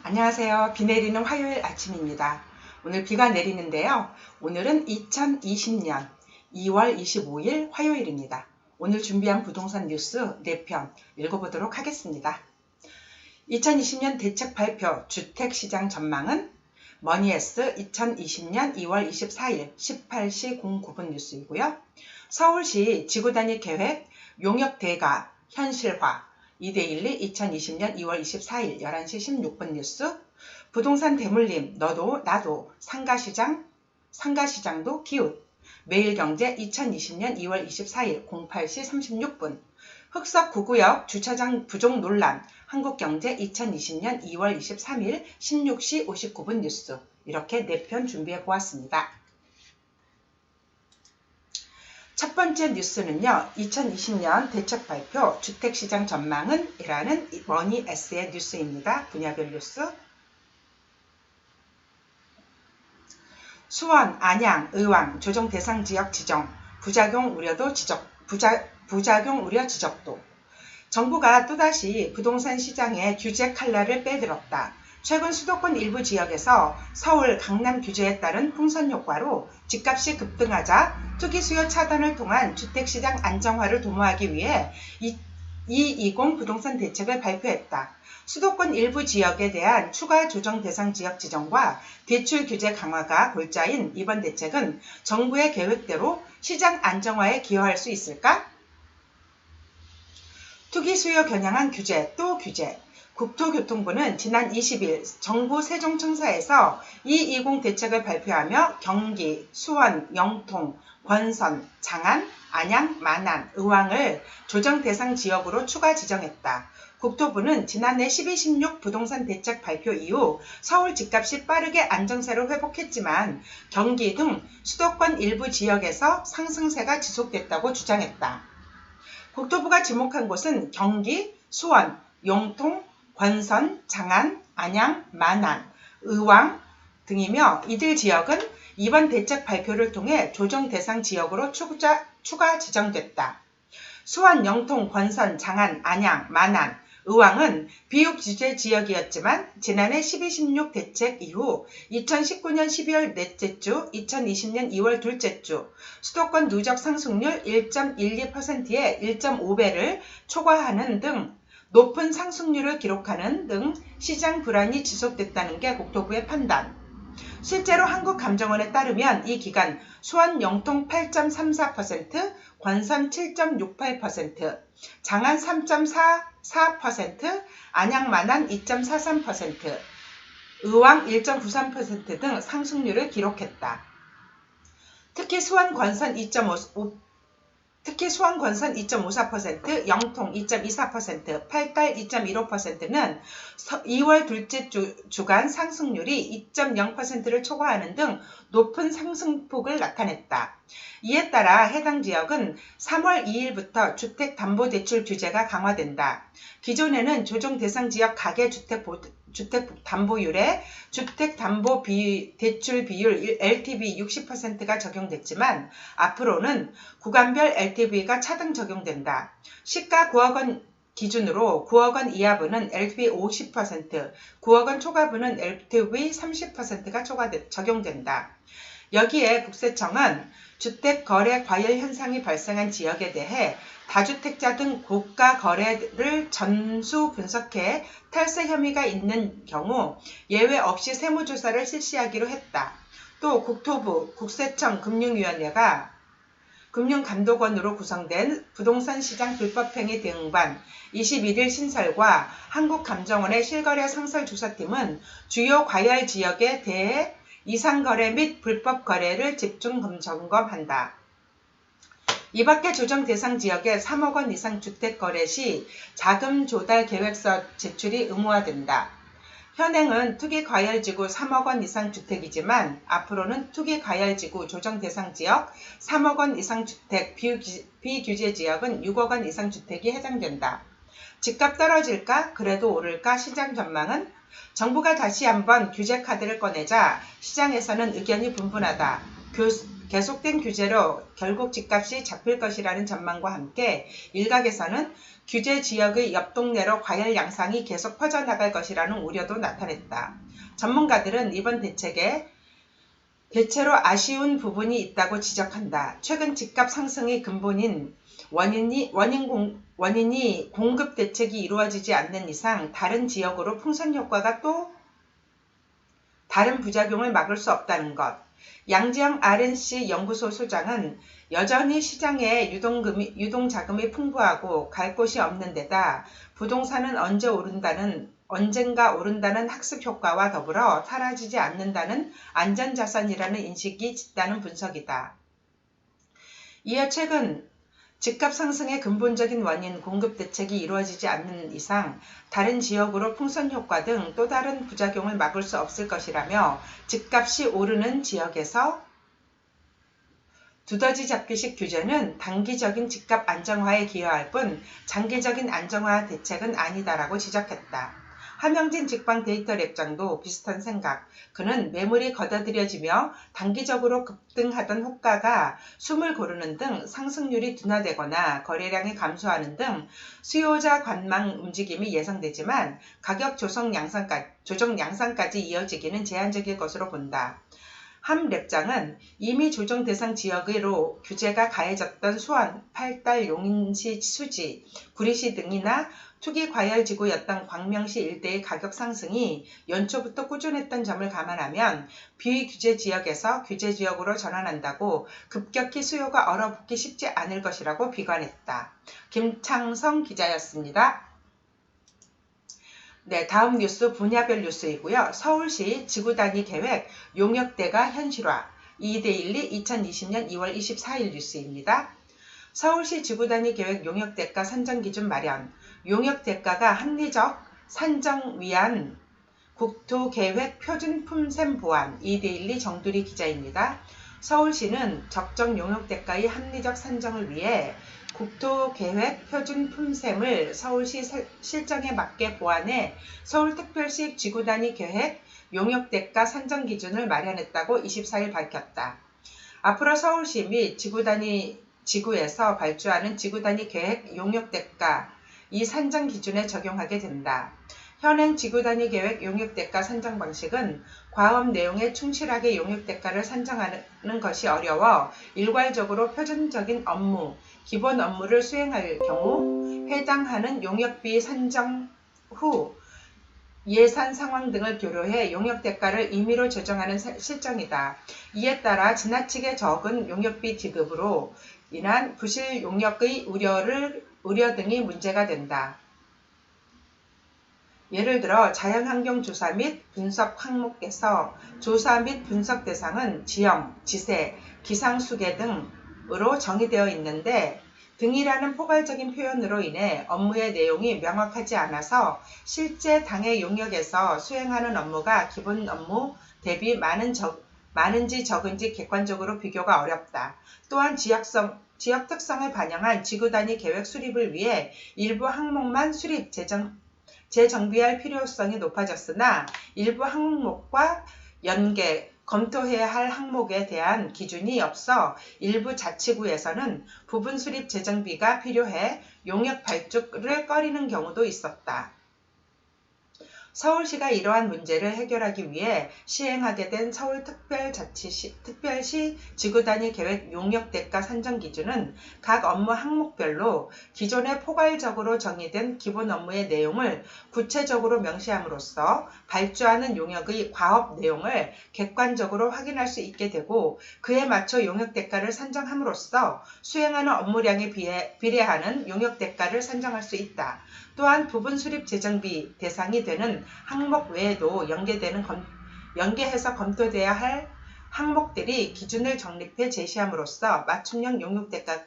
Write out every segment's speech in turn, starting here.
안녕하세요. 비 내리는 화요일 아침입니다. 오늘 비가 내리는데요. 오늘은 2020년 2월 25일 화요일입니다. 오늘 준비한 부동산 뉴스 4편 읽어보도록 하겠습니다. 2020년 대책 발표 주택시장 전망은 머니에스 2020년 2월 24일 18시 09분 뉴스이고요. 서울시 지구단위 계획 용역 대가 현실화 이데일리 2020년 2월 24일 11시 16분 뉴스 부동산 대물림 너도 나도 상가시장도 기웃 매일경제 2020년 2월 24일 08시 36분 흑석 9구역 주차장 부족 논란 한국경제 2020년 2월 23일 16시 59분 뉴스 이렇게 4편 준비해 보았습니다. 첫 번째 뉴스는요. 2020년 대책 발표 주택시장 전망은 이라는 머니에스의 뉴스입니다. 분야별 뉴스. 수원, 안양, 의왕 조정 대상 지역 지정 부작용 우려 지적도 정부가 또다시 부동산 시장에 규제 칼날을 빼들었다. 최근 수도권 일부 지역에서 서울, 강남 규제에 따른 풍선 효과로 집값이 급등하자 투기 수요 차단을 통한 주택시장 안정화를 도모하기 위해 220 부동산 대책을 발표했다. 수도권 일부 지역에 대한 추가 조정 대상 지역 지정과 대출 규제 강화가 골자인 이번 대책은 정부의 계획대로 시장 안정화에 기여할 수 있을까? 투기 수요 겨냥한 규제 또 규제 국토교통부는 지난 20일 정부 세종청사에서 220 대책을 발표하며 경기, 수원, 영통, 권선, 장안, 안양, 마산, 의왕을 조정 대상 지역으로 추가 지정했다. 국토부는 지난해 12.16 부동산 대책 발표 이후 서울 집값이 빠르게 안정세로 회복했지만 경기 등 수도권 일부 지역에서 상승세가 지속됐다고 주장했다. 국토부가 지목한 곳은 경기, 수원, 영통, 권선, 장안, 안양, 마산, 의왕 등이며 이들 지역은 이번 대책 발표를 통해 조정 대상 지역으로 추가 지정됐다. 수원, 영통, 권선, 장안, 안양, 마산, 의왕은 비육 규제 지역이었지만 지난해 12.16 대책 이후 2019년 12월 넷째 주, 2020년 2월 둘째 주 수도권 누적 상승률 1.12%에 1.5배를 초과하는 등 높은 상승률을 기록하는 등 시장 불안이 지속됐다는 게 국토부의 판단. 실제로 한국감정원에 따르면 이 기간 수원 영통 8.34%, 권선 7.68%, 장안 3.44%, 안양 마산 2.43%, 의왕 1.93% 등 상승률을 기록했다. 특히 수원 권선 2.54%, 영통 2.24%, 팔달 2.15%는 2월 둘째 주간 상승률이 2.0%를 초과하는 등 높은 상승폭을 나타냈다. 이에 따라 해당 지역은 3월 2일부터 주택담보대출 규제가 강화된다. 기존에는 조정 대상 지역 가계주택담보율에 주택담보대출 비율 LTV 60%가 적용됐지만 앞으로는 구간별 LTV가 차등 적용된다. 시가 9억원 기준으로 9억원 이하부는 LTV 50%, 9억원 초과부는 LTV 30%가 적용된다. 여기에 국세청은 주택거래 과열 현상이 발생한 지역에 대해 다주택자 등 고가 거래를 전수 분석해 탈세 혐의가 있는 경우 예외 없이 세무조사를 실시하기로 했다. 또 국토부, 국세청, 금융위원회가 금융감독원으로 구성된 부동산시장 불법행위 대응반 21일 신설과 한국감정원의 실거래 상설조사팀은 주요 과열 지역에 대해 이상거래 및 불법거래를 집중 점검한다. 이밖에 조정 대상 지역에 3억원 이상 주택 거래 시 자금 조달 계획서 제출이 의무화된다. 현행은 투기 과열지구 3억원 이상 주택이지만 앞으로는 투기 과열지구 조정 대상 지역 3억원 이상 주택, 비규제 지역은 6억원 이상 주택이 해당된다. 집값 떨어질까? 그래도 오를까? 시장 전망은 정부가 다시 한번 규제 카드를 꺼내자 시장에서는 의견이 분분하다. 계속된 규제로 결국 집값이 잡힐 것이라는 전망과 함께 일각에서는 규제 지역의 옆 동네로 과열 양상이 계속 퍼져나갈 것이라는 우려도 나타냈다. 전문가들은 이번 대책에 대체로 아쉬운 부분이 있다고 지적한다. 최근 집값 상승의 근본인 원인이 공급 대책이 이루어지지 않는 이상 다른 지역으로 풍선 효과가 또 다른 부작용을 막을 수 없다는 것. 양지영 RNC 연구소 소장은 여전히 시장에 유동자금이 풍부하고 갈 곳이 없는 데다 부동산은 언젠가 오른다는 학습 효과와 더불어 사라지지 않는다는 안전자산이라는 인식이 짙다는 분석이다. 이어 최근 집값 상승의 근본적인 원인 공급 대책이 이루어지지 않는 이상 다른 지역으로 풍선 효과 등 또 다른 부작용을 막을 수 없을 것이라며 집값이 오르는 지역에서 두더지 잡기식 규제는 단기적인 집값 안정화에 기여할 뿐 장기적인 안정화 대책은 아니다라고 지적했다. 하명진 직방 데이터 랩장도 비슷한 생각. 그는 매물이 걷어들여지며 단기적으로 급등하던 호가가 숨을 고르는 등 상승률이 둔화되거나 거래량이 감소하는 등 수요자 관망 움직임이 예상되지만 가격 조정 양상까지 이어지기는 제한적일 것으로 본다. 함 랩장은 이미 조정 대상 지역으로 규제가 가해졌던 수원, 팔달, 용인시, 수지, 구리시 등이나 투기 과열지구였던 광명시 일대의 가격 상승이 연초부터 꾸준했던 점을 감안하면 비규제 지역에서 규제 지역으로 전환한다고 급격히 수요가 얼어붙기 쉽지 않을 것이라고 비관했다. 김창성 기자였습니다. 네, 다음 뉴스 분야별 뉴스이고요. 서울시 지구단위 계획 용역대가 현실화. 이데일리 2020년 2월 24일 뉴스입니다. 서울시 지구단위 계획 용역대가 산정기준 마련. 용역대가가 합리적 산정 위한 국토계획 표준 품셈 보완. 이데일리 정두리 기자입니다. 서울시는 적정 용역대가의 합리적 산정을 위해 국토계획 표준 품셈을 서울시 실정에 맞게 보완해 서울특별시 지구단위 계획 용역대가 산정 기준을 마련했다고 24일 밝혔다. 앞으로 서울시 및 지구에서 발주하는 지구단위 계획 용역대가 이 산정 기준에 적용하게 된다. 현행 지구단위 계획 용역대가 산정 방식은 과업 내용에 충실하게 용역대가를 산정하는 것이 어려워 일괄적으로 표준적인 업무, 기본 업무를 수행할 경우 해당하는 용역비 산정 후 예산 상황 등을 고려해 용역대가를 임의로 조정하는 실정이다. 이에 따라 지나치게 적은 용역비 지급으로 인한 부실 용역의 우려 등이 문제가 된다. 예를 들어 자연환경조사 및 분석 항목에서 조사 및 분석 대상은 지형, 지세, 기상수계 등으로 정의되어 있는데 등이라는 포괄적인 표현으로 인해 업무의 내용이 명확하지 않아서 실제 당해 용역에서 수행하는 업무가 기본 업무 대비 많은지 적은지 객관적으로 비교가 어렵다. 또한 지역 특성을 반영한 지구단위 계획 수립을 위해 일부 항목만 수립, 재정비할 필요성이 높아졌으나 일부 항목과 검토해야 할 항목에 대한 기준이 없어 일부 자치구에서는 부분 수립 재정비가 필요해 용역 발주를 꺼리는 경우도 있었다. 서울시가 이러한 문제를 해결하기 위해 시행하게 된 서울특별시 지구단위 계획 용역대가 산정 기준은 각 업무 항목별로 기존에 포괄적으로 정의된 기본 업무의 내용을 구체적으로 명시함으로써 발주하는 용역의 과업 내용을 객관적으로 확인할 수 있게 되고 그에 맞춰 용역대가를 산정함으로써 수행하는 업무량에 비례하는 용역대가를 산정할 수 있다. 또한 부분 수립 재정비 대상이 되는 항목 외에도 연계해서 검토돼야 할 항목들이 기준을 정립해 제시함으로써 맞춤형 용역대가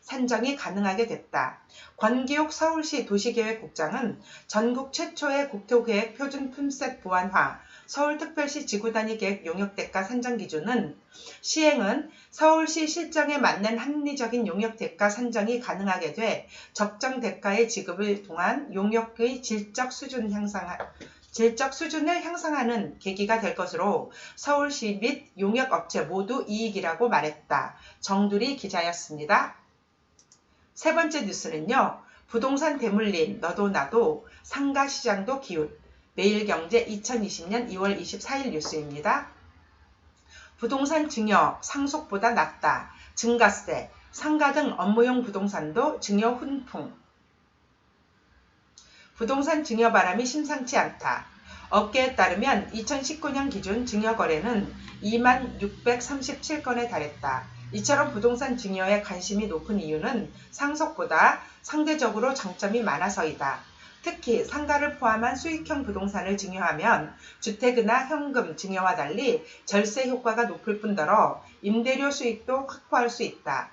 산정이 가능하게 됐다. 권기욱 서울시 도시계획국장은 전국 최초의 국토계획 표준 품셋 보완화 서울특별시 지구단위 계획 용역대가 산정 기준은 시행은 서울시 실정에 맞는 합리적인 용역대가 산정이 가능하게 돼 적정 대가의 지급을 통한 용역의 질적 수준 질적 수준을 향상하는 계기가 될 것으로 서울시 및 용역업체 모두 이익이라고 말했다. 정두리 기자였습니다. 세 번째 뉴스는요. 부동산 대물림 너도 나도 상가시장도 기웃. 매일경제 2020년 2월 24일 뉴스입니다. 부동산 증여 상속보다 낮다. 증가세, 상가 등 업무용 부동산도 증여 훈풍. 부동산 증여 바람이 심상치 않다. 업계에 따르면 2019년 기준 증여 거래는 2637건에 달했다. 이처럼 부동산 증여에 관심이 높은 이유는 상속보다 상대적으로 장점이 많아서이다. 특히 상가를 포함한 수익형 부동산을 증여하면 주택이나 현금 증여와 달리 절세 효과가 높을 뿐더러 임대료 수익도 확보할 수 있다.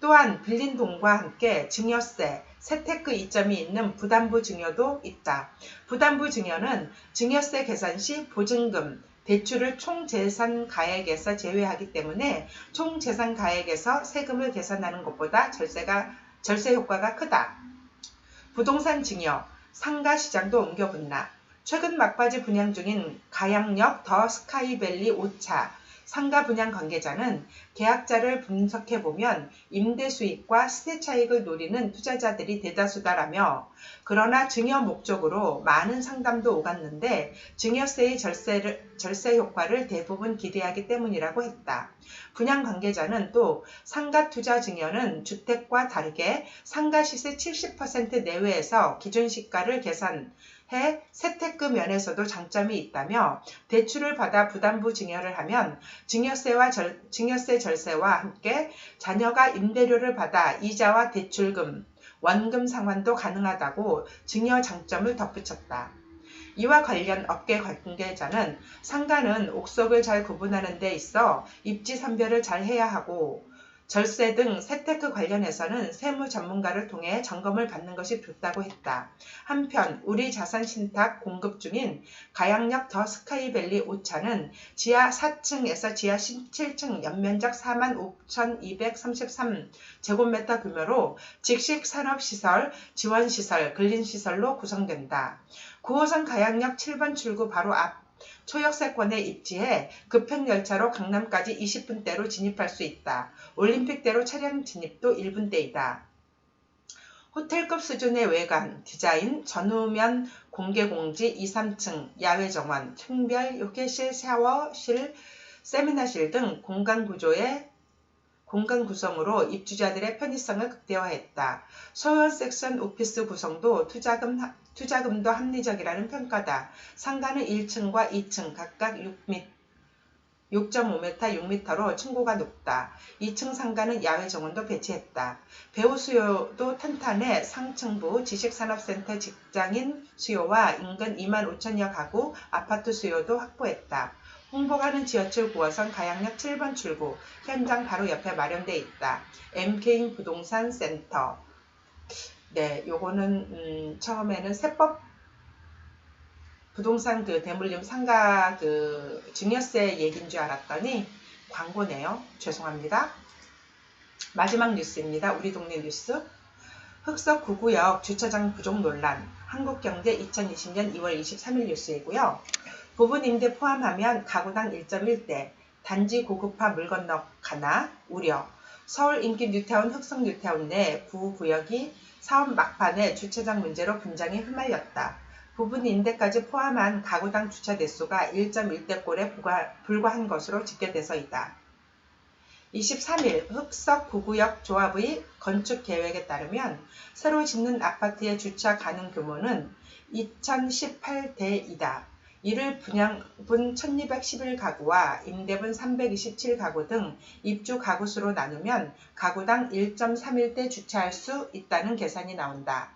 또한 빌린 돈과 함께 증여세, 세테크 이점이 있는 부담부 증여도 있다. 부담부 증여는 증여세 계산 시 보증금, 대출을 총재산가액에서 제외하기 때문에 총재산가액에서 세금을 계산하는 것보다 절세 효과가 크다. 부동산 증여, 상가 시장도 옮겨붙나. 최근 막바지 분양 중인 가양역 더 스카이밸리 5차 상가 분양 관계자는 계약자를 분석해보면 임대 수익과 시세 차익을 노리는 투자자들이 대다수다라며 그러나 증여 목적으로 많은 상담도 오갔는데 증여세의 절세 효과를 대부분 기대하기 때문이라고 했다. 분양 관계자는 또 상가 투자 증여는 주택과 다르게 상가 시세 70% 내외에서 기준 시가를 계산해 세테크 면에서도 장점이 있다며 대출을 받아 부담부 증여를 하면 증여세 절세와 함께 자녀가 임대료를 받아 이자와 대출금, 원금 상환도 가능하다고 증여 장점을 덧붙였다. 이와 관련 업계 관계자는 상가는 옥석을 잘 구분하는 데 있어 입지 선별을 잘 해야 하고 절세 등 세테크 관련해서는 세무 전문가를 통해 점검을 받는 것이 좋다고 했다. 한편 우리자산신탁 공급 중인 가양역 더 스카이밸리 5차는 지하 4층에서 지하 17층 연면적 45,233제곱미터 규모로 직식 산업시설, 지원시설, 근린시설로 구성된다. 9호선 가양역 7번 출구 바로 앞 초역세권에 입지해 급행열차로 강남까지 20분대로 진입할 수 있다. 올림픽대로 차량 진입도 1분대이다. 호텔급 수준의 외관, 디자인, 전후면 공개공지 2, 3층, 야외정원, 층별, 욕실실, 샤워실, 세미나실 등 공간 구성으로 입주자들의 편의성을 극대화했다. 소형 섹션 오피스 구성도 투자금도 합리적이라는 평가다. 상가는 1층과 2층 각각 6.5m, 6m로 층고가 높다. 2층 상가는 야외 정원도 배치했다. 배우 수요도 탄탄해 상층부 지식산업센터 직장인 수요와 인근 2만 5천여 가구 아파트 수요도 확보했다. 홍보가는 지하철 9호선 가양역 7번 출구, 현장 바로 옆에 마련돼 있다. MK 부동산 센터. 네, 요거는 처음에는 세법 부동산 대물림 상가 증여세 얘기인 줄 알았더니 광고네요. 죄송합니다. 마지막 뉴스입니다. 우리 동네 뉴스. 흑석 9구역 주차장 부족 논란. 한국경제 2020년 2월 23일 뉴스이고요. 부분 임대 포함하면 가구당 1.1대, 단지 고급화 물 건너 가나 우려. 서울 인기 뉴타운 흑석 뉴타운 내 구구역이 사업 막판에 주차장 문제로 분쟁에 휘말렸다. 부분 임대까지 포함한 가구당 주차 대수가 1.1대꼴에 불과한 것으로 집계돼서이다. 23일 흑석 9구역 조합의 건축 계획에 따르면 새로 짓는 아파트의 주차 가능 규모는 2018대이다. 이를 분양분 1211가구와 임대분 327가구 등 입주 가구 수로 나누면 가구당 1.31대 주차할 수 있다는 계산이 나온다.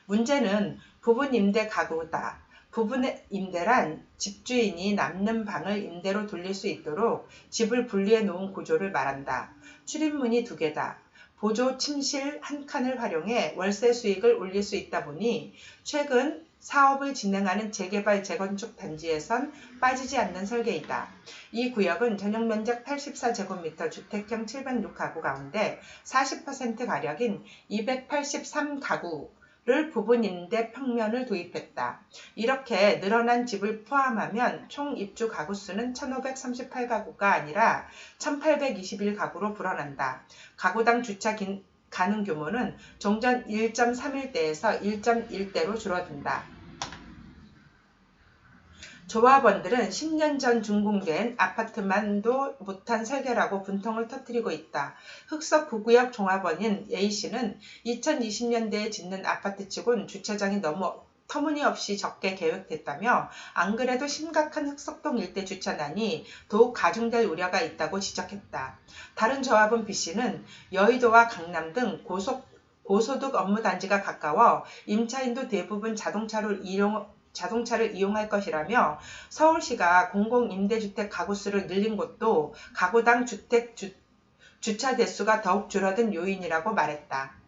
문제는 부분 임대 가구다. 부분 임대란 집주인이 남는 방을 임대로 돌릴 수 있도록 집을 분리해 놓은 구조를 말한다. 출입문이 2개다. 보조 침실 1칸을 활용해 월세 수익을 올릴 수 있다 보니 최근 사업을 진행하는 재개발 재건축 단지에선 빠지지 않는 설계이다. 이 구역은 전용 면적 84제곱미터 주택형 706가구 가운데 40%가량인 283가구 를 부분 임대 평면을 도입했다. 이렇게 늘어난 집을 포함하면 총 입주 가구 수는 1538가구가 아니라 1821가구로 불어난다. 가구당 주차 가능 규모는 종전 1.31대에서 1.1대로 줄어든다. 조합원들은 10년 전 준공된 아파트만도 못한 설계라고 분통을 터뜨리고 있다. 흑석 9구역 종합원인 A씨는 2020년대에 짓는 아파트치곤 주차장이 너무 터무니없이 적게 계획됐다며 안 그래도 심각한 흑석동 일대 주차난이 더욱 가중될 우려가 있다고 지적했다. 다른 조합원 B씨는 여의도와 강남 등 고소득 업무단지가 가까워 임차인도 대부분 자동차를 이용할 것이라며 서울시가 공공임대주택 가구수를 늘린 것도 가구당 주차 대수가 더욱 줄어든 요인이라고 말했다.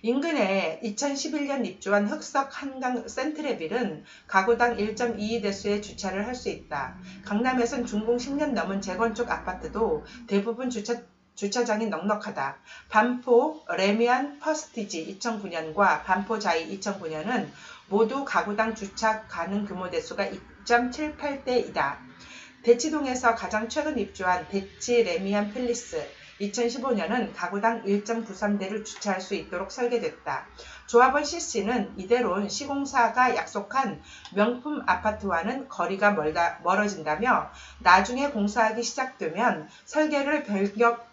인근에 2011년 입주한 흑석 한강 센트레빌은 가구당 1.22대수의 주차를 할 수 있다. 강남에선 준공 10년 넘은 재건축 아파트도 대부분 주차장이 넉넉하다. 반포 레미안 퍼스티지 2009년과 반포 자이 2009년은 모두 가구당 주차 가능 규모 대수가 2.78대이다. 대치동에서 가장 최근 입주한 대치 레미안 팰리스 2015년은 가구당 1.93대를 주차할 수 있도록 설계됐다. 조합원 C씨는 이대로는 시공사가 약속한 명품 아파트와는 거리가 멀어진다며 나중에 공사하기 시작되면 설계를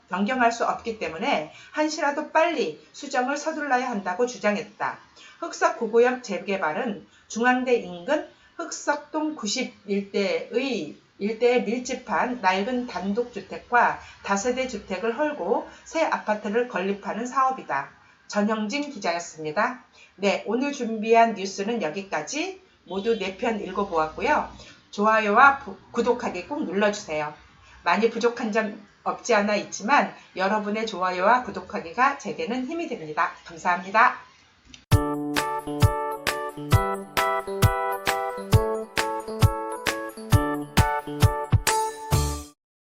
변경할 수 없기 때문에 한시라도 빨리 수정을 서둘러야 한다고 주장했다. 흑석 9구역 재개발은 중앙대 인근 흑석동 91대의 일대에 밀집한 낡은 단독주택과 다세대 주택을 헐고 새 아파트를 건립하는 사업이다. 전형진 기자였습니다. 네, 오늘 준비한 뉴스는 여기까지. 모두 4편 읽어보았고요. 좋아요와 구독하기 꼭 눌러주세요. 많이 부족한 점 없지 않아 있지만 여러분의 좋아요와 구독하기가 제게는 힘이 됩니다. 감사합니다.